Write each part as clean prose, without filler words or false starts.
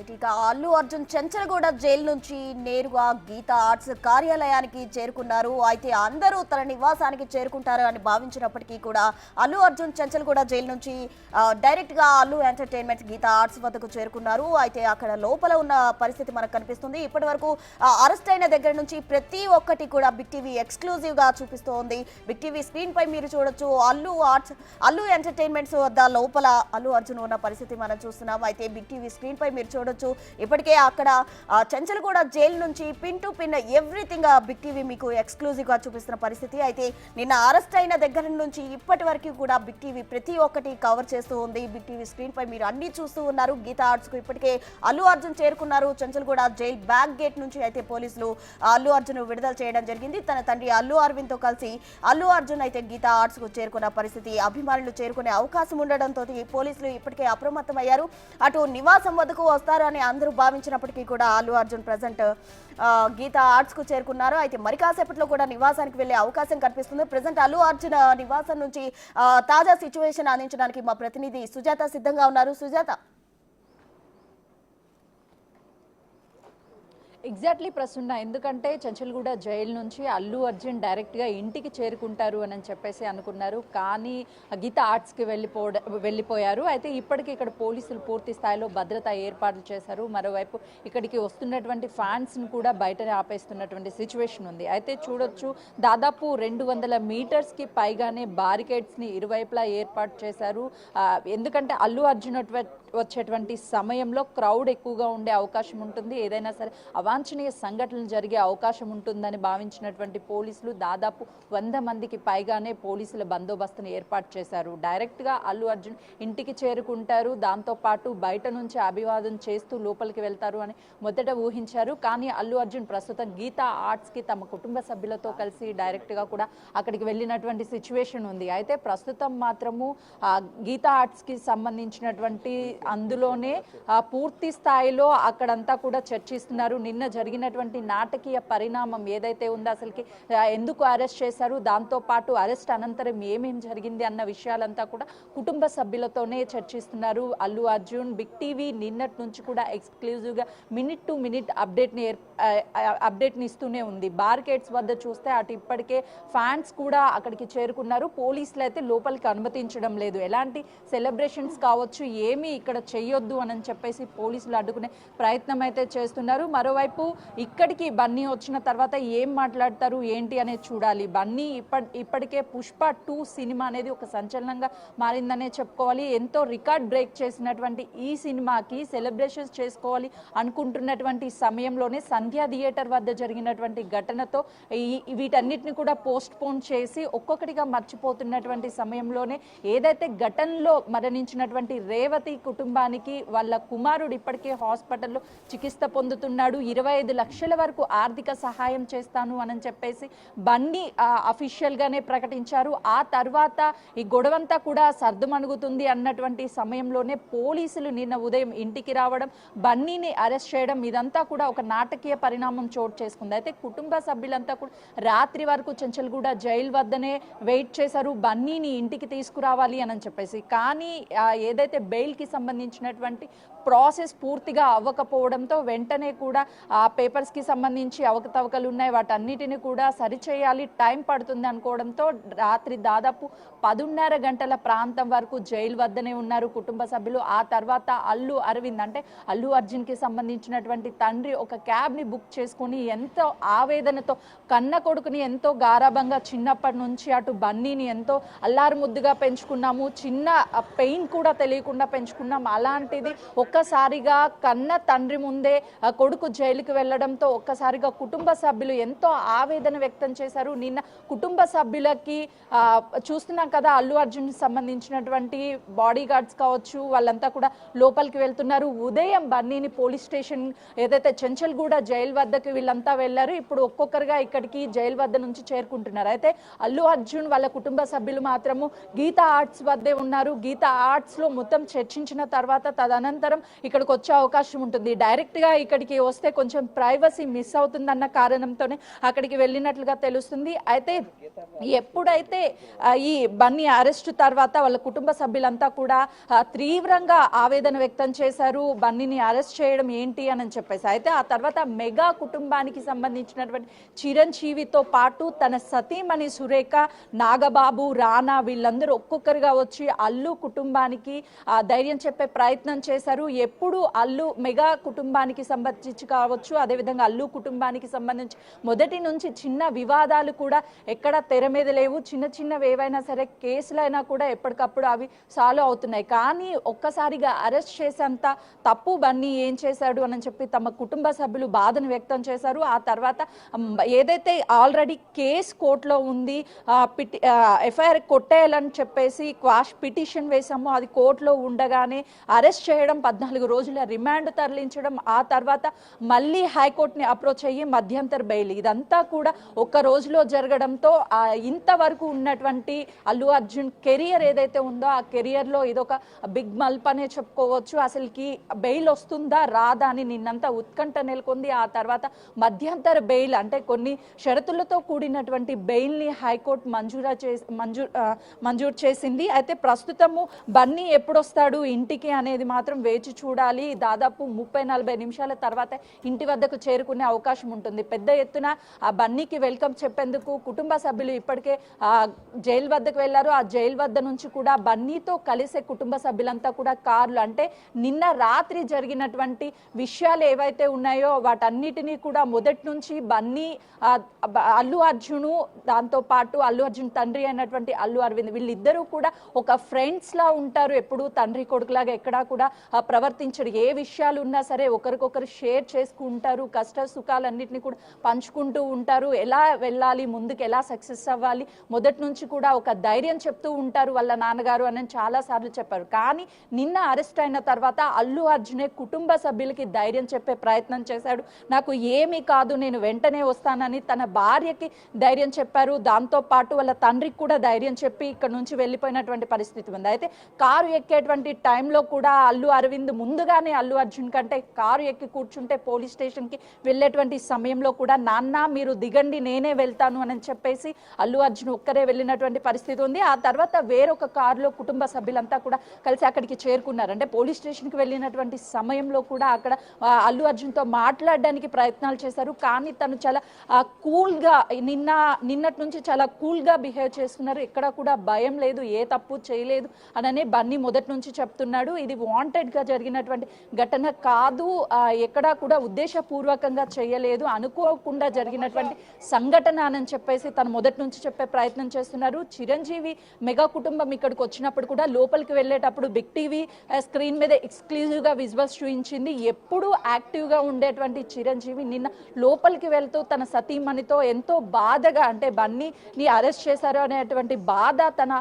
ఇక అల్లు అర్జున్ చెంచలగూడ జైలు నుంచి నేరుగా గీతా ఆర్ట్స్ కార్యాలయానికి చేరుకున్నారు. అయితే అందరూ తన నివాసానికి చేరుకుంటారు అని భావించినప్పటికీ కూడా అల్లు అర్జున్ చెంచలగూడ జైలు నుంచి డైరెక్ట్ గా అల్లు ఎంటర్టైన్మెంట్ గీతా ఆర్ట్స్ వద్దకు చేరుకున్నారు. అయితే అక్కడ లోపల ఉన్న పరిస్థితి మనకు కనిపిస్తుంది. ఇప్పటి వరకు అరెస్ట్ అయిన దగ్గర నుంచి ప్రతి ఒక్కటి కూడా బిగ్ టీవీ ఎక్స్క్లూజివ్ గా చూపిస్తోంది. బిగ్ టీవీ స్క్రీన్ పై మీరు చూడొచ్చు అల్లు ఎంటర్టైన్మెంట్స్ వద్ద లోపల అల్లు అర్జున్ ఉన్న పరిస్థితి మనం చూస్తున్నాం. అయితే బిగ్ టీవీ స్క్రీన్ పై మీరు చూడొచ్చు. ఇప్పటికే అక్కడ చెంచలగూడ జైలు నుంచి pin to pin everything Big TV మీకు ఎక్స్క్లూజివ్ గా చూపిస్తున్న పరిస్థితి. అయితే నిన్న అరెస్ట్ అయిన దగ్గర నుంచి ఇప్పటి వరకు కూడా బిగ్ టీవీ ప్రతి ఒక్కటి కవర్ చేస్తూ ఉంది. బిగ్ టీవీ స్క్రీన్ పై మీరు అన్ని చూస్తూ ఉన్నారు. గీతా ఆర్ట్స్ కు ఇప్పటికే అల్లు అర్జున్ చేరుకున్నారు. చెంచలగూడ జైల్ బ్యాక్ గేట్ నుంచి అయితే పోలీసులు అల్లు అర్జున్ విడుదల చేయడం జరిగింది. తన తండ్రి అల్లు అరవింద్ తో కలిసి అల్లు అర్జున్ అయితే గీతా ఆర్ట్స్ కు చేరుకున్న పరిస్థితి. అభిమానులు చేరుకునే అవకాశం ఉండడంతో పోలీసులు ఇప్పటికే అప్రమత్తమయ్యారు. అటు నివాసం వద్దకు వస్తారు అని అందరూ భావించినప్పటికీ కూడా అల్లు అర్జున్ ప్రజెంట్ గీతా ఆర్ట్స్ కు చేరుకున్నారు. అయితే మరి కాసేపట్లో కూడా నివాసానికి వెళ్లే అవకాశం కనిపిస్తుంది. ప్రజెంట్ అల్లు అర్జున్ నివాసం నుంచి తాజా సిచ్యువేషన్ అందించడానికి మా ప్రతినిధి సుజాత సిద్ధంగా ఉన్నారు. సుజాత, ఎగ్జాక్ట్లీ ప్రస్తున్న ఎందుకంటే చెంచల్గూడ జైలు నుంచి అల్లు అర్జున్ డైరెక్ట్గా ఇంటికి చేరుకుంటారు అని చెప్పేసి అనుకున్నారు. కానీ గీతా ఆర్ట్స్కి వెళ్ళిపోయారు. అయితే ఇప్పటికీ ఇక్కడ పోలీసులు పూర్తి స్థాయిలో భద్రతా ఏర్పాట్లు చేశారు. మరోవైపు ఇక్కడికి వస్తున్నటువంటి ఫ్యాన్స్ను కూడా బయటనే ఆపేస్తున్నటువంటి సిచ్యువేషన్ ఉంది. అయితే చూడొచ్చు, దాదాపు 200 మీటర్స్కి పైగానే బారికేడ్స్ని ఇరువైపులా ఏర్పాటు చేశారు. ఎందుకంటే అల్లు అర్జున్ వచ్చేటువంటి సమయంలో క్రౌడ్ ఎక్కువగా ఉండే అవకాశం ఉంటుంది. ఏదైనా సరే అవాంఛనీయ సంఘటనలు జరిగే అవకాశం ఉంటుందని భావించినటువంటి పోలీసులు దాదాపు 100 మందికి పైగానే పోలీసుల బందోబస్తును ఏర్పాటు చేశారు. డైరెక్ట్గా అల్లు అర్జున్ ఇంటికి చేరుకుంటారు. దాంతోపాటు బయట నుంచి అభివాదం చేస్తూ లోపలికి వెళ్తారు అని మొదట ఊహించారు. కానీ అల్లు అర్జున్ ప్రస్తుతం గీతా ఆర్ట్స్కి తమ కుటుంబ సభ్యులతో కలిసి డైరెక్ట్గా కూడా అక్కడికి వెళ్ళినటువంటి సిచ్యువేషన్ ఉంది. అయితే ప్రస్తుతం మాత్రము గీతా ఆర్ట్స్కి సంబంధించినటువంటి అందులోనే పూర్తి స్థాయిలో అక్కడంతా కూడా చర్చిస్తున్నారు. నిన్న జరిగినటువంటి నాటకీయ పరిణామం ఏదైతే ఉందో, అసలుకి ఎందుకు అరెస్ట్ చేశారు, దాంతోపాటు అరెస్ట్ అనంతరం ఏమేం జరిగింది అన్న విషయాలంతా కూడా కుటుంబ సభ్యులతోనే చర్చిస్తున్నారు అల్లు అర్జున్. బిగ్ టీవీ నిన్నటి నుంచి కూడా ఎక్స్క్లూజివ్గా మినిట్ టు మినిట్ అప్డేట్ని ఇస్తూనే ఉంది. బార్కెట్స్ వద్ద చూస్తే అటు ఇప్పటికే ఫ్యాన్స్ కూడా అక్కడికి చేరుకున్నారు. పోలీసులు అయితే లోపలికి అనుమతించడం లేదు. ఎలాంటి సెలబ్రేషన్స్ కావచ్చు ఏమీ ఇక్కడ చేయొద్దు అని చెప్పేసి పోలీసులు అడ్డుకునే ప్రయత్నం అయితే చేస్తున్నారు. మరోవైపు ఇక్కడికి బన్నీ వచ్చిన తర్వాత ఏం మాట్లాడతారు ఏంటి అనేది చూడాలి. బన్నీ ఇప్పటికే పుష్ప 2 సినిమా అనేది ఒక సంచలనంగా మారిందనే చెప్పుకోవాలి. ఎంతో రికార్డ్ బ్రేక్ చేసినటువంటి ఈ సినిమాకి సెలబ్రేషన్స్ చేసుకోవాలి అనుకుంటున్నటువంటి సమయంలోనే సంధ్యా థియేటర్ వద్ద జరిగినటువంటి ఘటనతో వీటన్నిటిని కూడా పోస్ట్ పోన్ చేసి ఒక్కొక్కటిగా మర్చిపోతున్నటువంటి సమయంలోనే ఏదైతే ఘటనలో మరణించినటువంటి రేవతి కుటుంబానికి వాళ్ళ కుమారుడు ఇప్పటికే హాస్పిటల్లో చికిత్స పొందుతున్నాడు. 25 లక్షల వరకు ఆర్థిక సహాయం చేస్తాను అని చెప్పేసి బన్నీ అఫీషియల్ గానే ప్రకటించారు. ఆ తర్వాత ఈ గొడవంతా కూడా సర్దుమణుగుతుంది అన్నటువంటి సమయంలోనే పోలీసులు నిన్న ఉదయం ఇంటికి రావడం, బన్నీని అరెస్ట్ చేయడం, ఇదంతా కూడా ఒక నాటకీయ పరిణామం చోటు చేసుకుంది. అయితే కుటుంబ సభ్యులంతా కూడా రాత్రి వరకు చెంచల్గూడ జైలు వద్దనే వెయిట్ చేశారు బన్నీని ఇంటికి తీసుకురావాలి అని చెప్పేసి. కానీ ఏదైతే బెయిల్కి సంబంధించినటువంటి ప్రాసెస్ పూర్తిగా అవ్వకపోవడంతో వెంటనే కూడా ఆ పేపర్స్కి సంబంధించి అవకతవకలు ఉన్నాయి, వాటన్నిటిని కూడా సరిచేయాలి, టైం పడుతుంది అనుకోవడంతో రాత్రి దాదాపు 10:30 గంటల ప్రాంతం వరకు జైలు వద్దనే ఉన్నారు కుటుంబ సభ్యులు. ఆ తర్వాత అల్లు అరవింద్ అంటే అల్లు అర్జున్కి సంబంధించినటువంటి తండ్రి ఒక క్యాబ్ని బుక్ చేసుకుని ఎంతో ఆవేదనతో కన్న కొడుకుని ఎంతో గారాభంగా చిన్నప్పటి నుంచి అటు బన్నీని ఎంతో అల్లారు ముద్దుగా పెంచుకున్నాము, చిన్న పెయిన్ కూడా తెలియకుండా పెంచుకున్నాం, అలాంటిది ఒక్కసారిగా కన్న తండ్రి ముందే కొడుకు జైలుకి వెళ్ళడంతో ఒక్కసారిగా కుటుంబ సభ్యులు ఎంతో ఆవేదన వ్యక్తం చేశారు. నిన్న కుటుంబ సభ్యులకి చూస్తున్నాం కదా, అల్లు అర్జున్ సంబంధించినటువంటి బాడీ గార్డ్స్ కావచ్చు వాళ్ళంతా కూడా లోపలికి వెళ్తున్నారు. ఉదయం బన్నీని పోలీస్ స్టేషన్ ఏదైతే చెంచల్గూడ జైలు వద్దకు వీళ్ళంతా వెళ్ళారు. ఇప్పుడు ఒక్కొక్కరుగా ఇక్కడికి జైలు వద్ద నుంచి చేరుకుంటున్నారు. అయితే అల్లు అర్జున్ వాళ్ళ కుటుంబ సభ్యులు మాత్రము గీతా ఆర్ట్స్ వద్దే ఉన్నారు. గీతా ఆర్ట్స్ లో మొత్తం చర్చించిన తర్వాత తదనంతరం ఇక్కడికి వచ్చే అవకాశం ఉంటుంది. డైరెక్ట్గా ఇక్కడికి వస్తే కొంచెం ప్రైవసీ మిస్ అవుతుందన్న కారణంతోనే అక్కడికి వెళ్ళినట్లుగా తెలుస్తుంది. అయితే ఎప్పుడైతే ఈ బన్నీ అరెస్ట్ తర్వాత వాళ్ళ కుటుంబ సభ్యులంతా కూడా తీవ్రంగా ఆవేదన వ్యక్తం చేశారు. బన్నీని అరెస్ట్ చేయడం ఏంటి అని చెప్పేసి. అయితే ఆ తర్వాత మెగా కుటుంబానికి సంబంధించినటువంటి చిరంజీవితో పాటు తన సతీమణి సురేఖ, నాగబాబు, రానా వీళ్ళందరూ ఒక్కొక్కరుగా వచ్చి అల్లు కుటుంబానికి ధైర్యం చెప్పే ప్రయత్నం చేశారు. ఎప్పుడు అల్లు మెగా కుటుంబానికి సంబంధించి కావచ్చు, అదేవిధంగా అల్లు కుటుంబానికి సంబంధించి మొదటి నుంచి చిన్న వివాదాలు కూడా ఎక్కడ తెర మీద లేవు. చిన్న చిన్నవి ఏవైనా సరే కేసులైనా కూడా ఎప్పటికప్పుడు అవి సాల్వ్ అవుతున్నాయి. కానీ ఒక్కసారిగా అరెస్ట్ చేసేంత తప్పు బన్నీ ఏం చేశాడు అని చెప్పి తమ కుటుంబ సభ్యులు బాధను వ్యక్తం చేశారు. ఆ తర్వాత ఏదైతే ఆల్రెడీ కేసు కోర్టులో ఉంది, ఎఫ్ఐఆర్ కొట్టేయాలని చెప్పేసి క్వాష్ పిటిషన్ వేసాము, అది కోర్టులో ఉండగానే అరెస్ట్ చేయడం, 14 రోజుల రిమాండ్ తరలించడం, ఆ తర్వాత మళ్ళీ హైకోర్టుని అప్రోచ్ అయ్యి మధ్యంతర బెయిల్, ఇదంతా కూడా ఒక్క రోజులో జరగడంతో ఇంతవరకు ఉన్నటువంటి అల్లు అర్జున్ కెరియర్ ఏదైతే ఉందో ఆ కెరియర్లో ఇదొక బిగ్ మల్ప్ అనే చెప్పుకోవచ్చు. అసలుకి బెయిల్ వస్తుందా రాదా అని నిన్నంతా ఉత్కంఠ నెలకొంది. ఆ తర్వాత మధ్యంతర బెయిల్ అంటే కొన్ని షరతులతో కూడినటువంటి బెయిల్ని హైకోర్టు మంజూరు చేసింది. అయితే ప్రస్తుతము బన్నీ ఎప్పుడొస్తాడు ఇంటికి అనేది మాత్రం వేచి చూడాలి. దాదాపు 30-40 నిమిషాల తర్వాత ఇంటి వద్దకు చేరుకునే అవకాశం ఉంటుంది. పెద్ద ఎత్తున ఆ బన్నీకి వెల్కమ్ చెప్పేందుకు కుటుంబ సభ్యులు ఇప్పటికే జైలు వద్దకు వెళ్లారు. ఆ జైలు వద్ద నుంచి కూడా బన్నీతో కలిసే కుటుంబ సభ్యులంతా కూడా కార్లు, అంటే నిన్న రాత్రి జరిగినటువంటి విషయాలు ఏవైతే ఉన్నాయో వాటన్నిటినీ కూడా మొదటి నుంచి బన్నీ, అల్లు అర్జును, దాంతో పాటు అల్లు అర్జున్ తండ్రి అయినటువంటి అల్లు అరవింద్ వీళ్ళిద్దరూ కూడా ఒక ఫ్రెండ్స్ లా ఉంటారు. ఎప్పుడు తండ్రి కొడుకులాగా ఎక్కడా కూడా ప్రవర్తించరు. ఏ విషయాలు ఉన్నా సరే ఒకరికొకరు షేర్ చేసుకుంటారు. కష్ట సుఖాలన్నింటినీ కూడా పంచుకుంటూ ఉంటారు. ఎలా వెళ్ళాలి, ముందుకు ఎలా సక్సెస్ అవ్వాలి, మొదటి నుంచి కూడా ఒక ధైర్యం చెప్తూ ఉంటారు వాళ్ళ నాన్నగారు అని చాలా సార్లు చెప్పారు. కానీ నిన్న అరెస్ట్ అయిన తర్వాత అల్లు అర్జునే కుటుంబ సభ్యులకి ధైర్యం చెప్పే ప్రయత్నం చేశాడు. నాకు ఏమీ కాదు, నేను వెంటనే వస్తానని తన భార్యకి ధైర్యం చెప్పారు. దాంతో పాటు వాళ్ళ తండ్రికి కూడా ధైర్యం చెప్పి ఇక్కడ నుంచి వెళ్ళిపోయినటువంటి పరిస్థితి ఉంది. అయితే కారు ఎక్కేటువంటి టైంలో కూడా అల్లు అరవింద్ ముందుగానే అల్లు అర్జున్ కంటే కారు ఎక్కి కూర్చుంటే పోలీస్ స్టేషన్కి వెళ్ళేటువంటి సమయంలో కూడా నాన్న మీరు దిగండి నేనే వెళ్తాను అని చెప్పేసి అల్లు అర్జున్ ఒక్కరే వెళ్ళినటువంటి పరిస్థితి ఉంది. ఆ తర్వాత వేరొక కారులో కుటుంబ సభ్యులంతా కూడా కలిసి అక్కడికి చేరుకున్నారు. అంటే పోలీస్ స్టేషన్కి వెళ్ళినటువంటి సమయంలో కూడా అక్కడ అల్లు అర్జున్తో మాట్లాడడానికి ప్రయత్నాలు చేశారు. కానీ తను చాలా కూల్గా నిన్నటి నుంచి చాలా కూల్గా బిహేవ్ చేస్తున్నారు. ఎక్కడ కూడా భయం లేదు, ఏ తప్పు చేయలేదు అననే బన్నీ మొదటి నుంచి చెప్తున్నాడు. ఇది వాంటెడ్గా జరిగినటువంటి ఘటన కాదు, ఎక్కడా కూడా ఉద్దేశపూర్వకంగా చేయలేదు, అనుకోకుండా జరిగినటువంటి సంఘటన అని చెప్పేసి తను మొదటి నుంచి చెప్పే ప్రయత్నం చేస్తున్నారు. చిరంజీవి మెగా కుటుంబం ఇక్కడికి వచ్చినప్పుడు కూడా లోపలికి వెళ్ళేటప్పుడు బిగ్ టీవీ స్క్రీన్ మీద ఎక్స్క్లూజివ్గా విజువల్స్ చూపించింది. ఎప్పుడు యాక్టివ్గా ఉండేటువంటి చిరంజీవి నిన్న లోపలికి వెళ్తూ తన సతీమణితో ఎంతో బాధగా, అంటే బన్నీని అరెస్ట్ చేశారు అనేటువంటి బాధ తన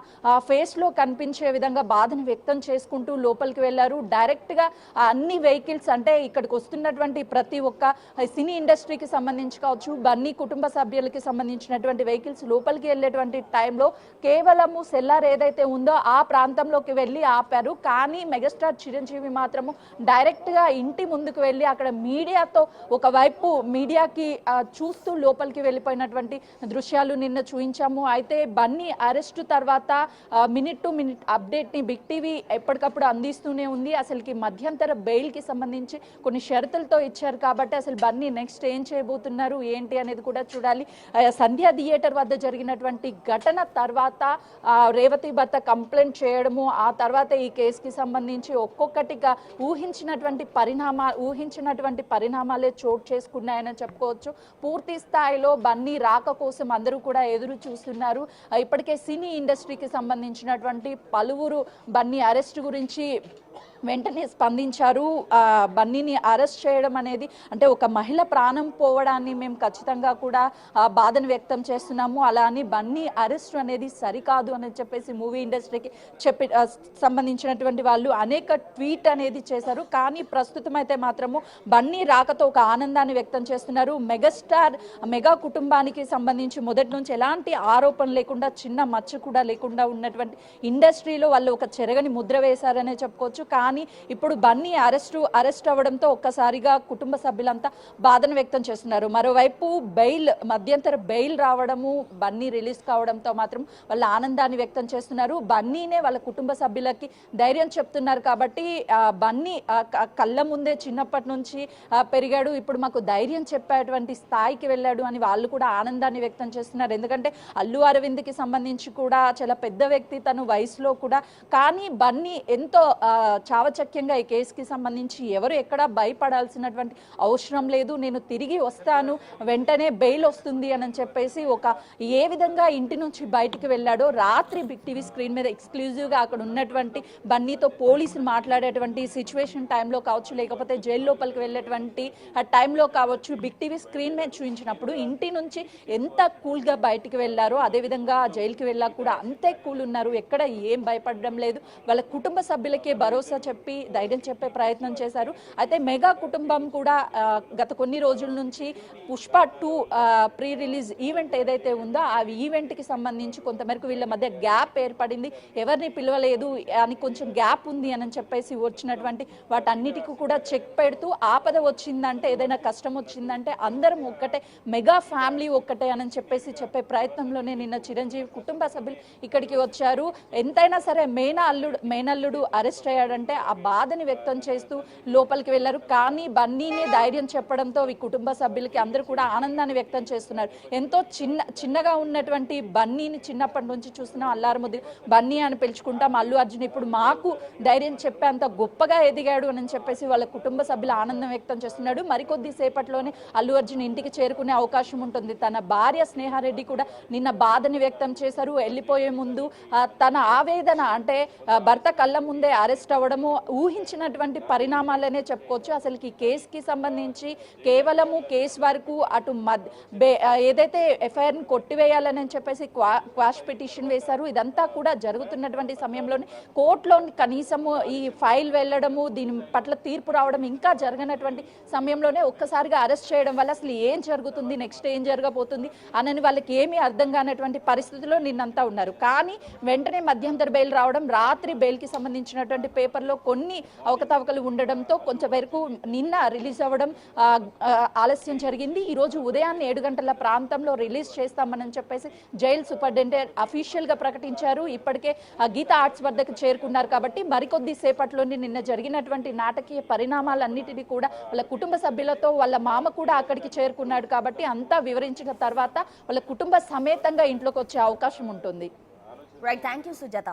ఫేస్లో కనిపించే విధంగా బాధను వ్యక్తం చేసుకుంటూ లోపలికి వెళ్ళారు. డైరెక్ట్గా అన్ని వెహికల్స్, అంటే ఇక్కడికి వస్తున్నటువంటి ప్రతి ఒక్క సినీ ఇండస్ట్రీకి సంబంధించి కావచ్చు, బన్నీ కుటుంబ సభ్యులకి సంబంధించినటువంటి వెహికల్స్ లోపలికి వెళ్ళేటువంటి టైంలో కేవలము సెల్లార్ ఏదైతే ఉందో ఆ ప్రాంతంలోకి వెళ్ళి ఆపారు. కానీ మెగాస్టార్ చిరంజీవి మాత్రము డైరెక్ట్గా ఇంటి ముందుకు వెళ్ళి అక్కడ మీడియాతో ఒకవైపు మీడియాకి చూస్తూ లోపలికి వెళ్ళిపోయినటువంటి దృశ్యాలు నిన్న చూపించాము. అయితే బన్నీ అరెస్టు తర్వాత మినిట్ టు మినిట్ అప్డేట్ని బిగ్ టీవీ ఎప్పటికప్పుడు అందిస్తూనే ఉంది. అసలుకి మధ్యంతర బెయిల్కి సంబంధించి కొన్ని షరతులతో ఇచ్చారు కాబట్టి అసలు బన్నీ నెక్స్ట్ ఏం చేయబోతున్నారు ఏంటి అనేది కూడా చూడాలి. సంధ్యా థియేటర్ వద్ద జరిగినటువంటి ఘటన తర్వాత రేవతి భర్త కంప్లైంట్ చేయడము, ఆ తర్వాత ఈ కేసుకి సంబంధించి ఒక్కొక్కటిగా ఊహించినటువంటి పరిణామాలే చోటు చేసుకున్నాయని చెప్పుకోవచ్చు. పూర్తి స్థాయిలో బన్నీ రాక కోసం అందరూ కూడా ఎదురు చూస్తున్నారు. ఇప్పటికే సినీ ఇండస్ట్రీకి సంబంధించినటువంటి పలువురు బన్నీ అరెస్ట్ గురించి వెంటనే స్పందించారు. బన్నీని అరెస్ట్ చేయడం అనేది, అంటే ఒక మహిళ ప్రాణం పోవడాన్ని మేము ఖచ్చితంగా కూడా బాధను వ్యక్తం చేస్తున్నాము. అలా అని బన్నీ అరెస్ట్ అనేది సరికాదు అని చెప్పేసి మూవీ ఇండస్ట్రీకి సంబంధించినటువంటి వాళ్ళు అనేక ట్వీట్ అనేది చేశారు. కానీ ప్రస్తుతం అయితే మాత్రము బన్నీ రాకతో ఒక ఆనందాన్ని వ్యక్తం చేస్తున్నారు. మెగా కుటుంబానికి సంబంధించి మొదటి నుంచి ఎలాంటి ఆరోపణ లేకుండా, చిన్న మచ్చ కూడా లేకుండా ఉన్నటువంటి ఇండస్ట్రీలో వాళ్ళు ఒక చెరగని ముద్ర వేశారనే చెప్పుకోవచ్చు. కానీ కానీ ఇప్పుడు బన్నీ అరెస్ట్ అవ్వడంతో ఒక్కసారిగా కుటుంబ సభ్యులంతా బాధను వ్యక్తం చేస్తున్నారు. మరోవైపు మధ్యంతర బెయిల్ రావడము, బన్నీ రిలీజ్ కావడంతో మాత్రం వాళ్ళ ఆనందాన్ని వ్యక్తం చేస్తున్నారు. బన్నీనే వాళ్ళ కుటుంబ సభ్యులకి ధైర్యం చెప్తున్నారు కాబట్టి బన్నీ కళ్ళ ముందే చిన్నప్పటి నుంచి పెరిగాడు, ఇప్పుడు మాకు ధైర్యం చెప్పేటువంటి స్థాయికి వెళ్ళాడు అని వాళ్ళు కూడా ఆనందాన్ని వ్యక్తం చేస్తున్నారు. ఎందుకంటే అల్లు అరవింద్కి సంబంధించి కూడా చాలా పెద్ద వ్యక్తి తను వయసులో కూడా, కానీ బన్నీ ఎంతో చావచక్యంగా ఈ కేసుకి సంబంధించి ఎవరు ఎక్కడా భయపడాల్సినటువంటి అవసరం లేదు, నేను తిరిగి వస్తాను, వెంటనే బెయిల్ వస్తుంది అని చెప్పేసి ఏ విధంగా ఇంటి నుంచి బయటికి వెళ్ళాడో రాత్రి బిగ్ టీవీ స్క్రీన్ మీద ఎక్స్క్లూజివ్గా అక్కడ ఉన్నటువంటి బన్నీతో పోలీసులు మాట్లాడేటువంటి సిచ్యువేషన్ టైంలో కావచ్చు, లేకపోతే జైలు లోపలికి వెళ్ళేటువంటి ఆ టైంలో కావచ్చు, బిగ్ టీవీ స్క్రీన్ మీద చూపించినప్పుడు ఇంటి నుంచి ఎంత కూల్గా బయటికి వెళ్ళారో అదేవిధంగా జైలుకి వెళ్ళాక కూడా అంతే కూల్ ఉన్నారు, ఎక్కడ ఏం భయపడడం లేదు. వాళ్ళ కుటుంబ సభ్యులకే భరోసా చెప్పి ధైర్యం చెప్పే ప్రయత్నం చేశారు. అయితే మెగా కుటుంబం కూడా గత కొన్ని రోజుల నుంచి పుష్ప 2 ప్రీ రిలీజ్ ఈవెంట్ ఏదైతే ఉందో ఆ ఈవెంట్కి సంబంధించి కొంతమేరకు వీళ్ళ మధ్య గ్యాప్ ఏర్పడింది, ఎవరిని పిలవలేదు అని కొంచెం గ్యాప్ ఉంది అని చెప్పేసి వచ్చినటువంటి వాటన్నిటికీ కూడా చెక్ పెడుతూ ఆపద వచ్చిందంటే, ఏదైనా కష్టం వచ్చిందంటే అందరం ఒక్కటే, మెగా ఫ్యామిలీ ఒక్కటే అని చెప్పేసి చెప్పే ప్రయత్నంలోనే నిన్న చిరంజీవి కుటుంబ సభ్యులు ఇక్కడికి వచ్చారు. ఎంతైనా సరే మేనల్లుడు అరెస్ట్ అయ్యాడంటే ఆ బాధని వ్యక్తం చేస్తూ లోపలికి వెళ్ళారు. కానీ బన్నీని ధైర్యం చెప్పడంతో ఈ కుటుంబ సభ్యులకి అందరూ కూడా ఆనందాన్ని వ్యక్తం చేస్తున్నారు. ఎంతో చిన్నగా ఉన్నటువంటి బన్నీని చిన్నప్పటి నుంచి చూస్తున్నాం, అల్లారముద్దు బన్నీ అని పిలుచుకుంటాం. అల్లు అర్జున్ ఇప్పుడు మాకు ధైర్యం చెప్పేంత గొప్పగా ఎదిగాడు అని చెప్పేసి వాళ్ళ కుటుంబ సభ్యులు ఆనందం వ్యక్తం చేస్తున్నాడు. మరికొద్ది సేపట్లోనే అల్లు అర్జున్ ఇంటికి చేరుకునే అవకాశం ఉంటుంది. తన భార్య స్నేహారెడ్డి కూడా నిన్న బాధని వ్యక్తం చేశారు. వెళ్ళిపోయే ముందు తన ఆవేదన, అంటే భర్త కళ్ళ ముందే అరెస్ట్ అవ్వడము ఊహించినటువంటి పరిణామాలనే చెప్పుకోవచ్చు. అసలు ఈ కేసుకి సంబంధించి కేవలము కేసు వరకు అటు ఏదైతే ఎఫ్ఐఆర్ని కొట్టివేయాలని చెప్పేసి క్వాష్ పిటిషన్ వేశారు. ఇదంతా కూడా జరుగుతున్నటువంటి సమయంలోనే కోర్టులో కనీసము ఈ ఫైల్ వెళ్ళడము, దీని పట్ల తీర్పు రావడం ఇంకా జరగనటువంటి సమయంలోనే ఒక్కసారిగా అరెస్ట్ చేయడం వల్ల అసలు ఏం జరుగుతుంది, నెక్స్ట్ ఏం జరగబోతుంది అని వాళ్ళకి ఏమీ అర్థం కానటువంటి పరిస్థితిలో నిన్నంతా ఉన్నారు. కానీ వెంటనే మధ్యంతర బెయిల్ రావడం, రాత్రి బెయిల్కి సంబంధించినటువంటి పేపర్లో కొన్ని అవకతవకలు ఉండడంతో కొంచెం వరకు నిన్న రిలీజ్ అవ్వడం ఆలస్యం జరిగింది. ఈరోజు ఉదయాన్నే 7 గంటల ప్రాంతంలో రిలీజ్ చేస్తామని చెప్పేసి జైలు సూపరింటెండెంట్ అఫీషియల్గా ప్రకటించారు. ఇప్పటికే గీతా ఆర్ట్స్ వద్దకు చేరుకున్నారు కాబట్టి మరికొద్ది సేపట్లోనే నిన్న జరిగినటువంటి నాటకీయ పరిణామాలన్నిటినీ కూడా వాళ్ళ కుటుంబ సభ్యులతో వాళ్ళ మామ కూడా అక్కడికి చేరుకున్నాడు కాబట్టి అంతా వివరించిన తర్వాత వాళ్ళ కుటుంబ సమేతంగా ఇంట్లోకి వచ్చే అవకాశం ఉంటుంది. Right, thank you Sujatha.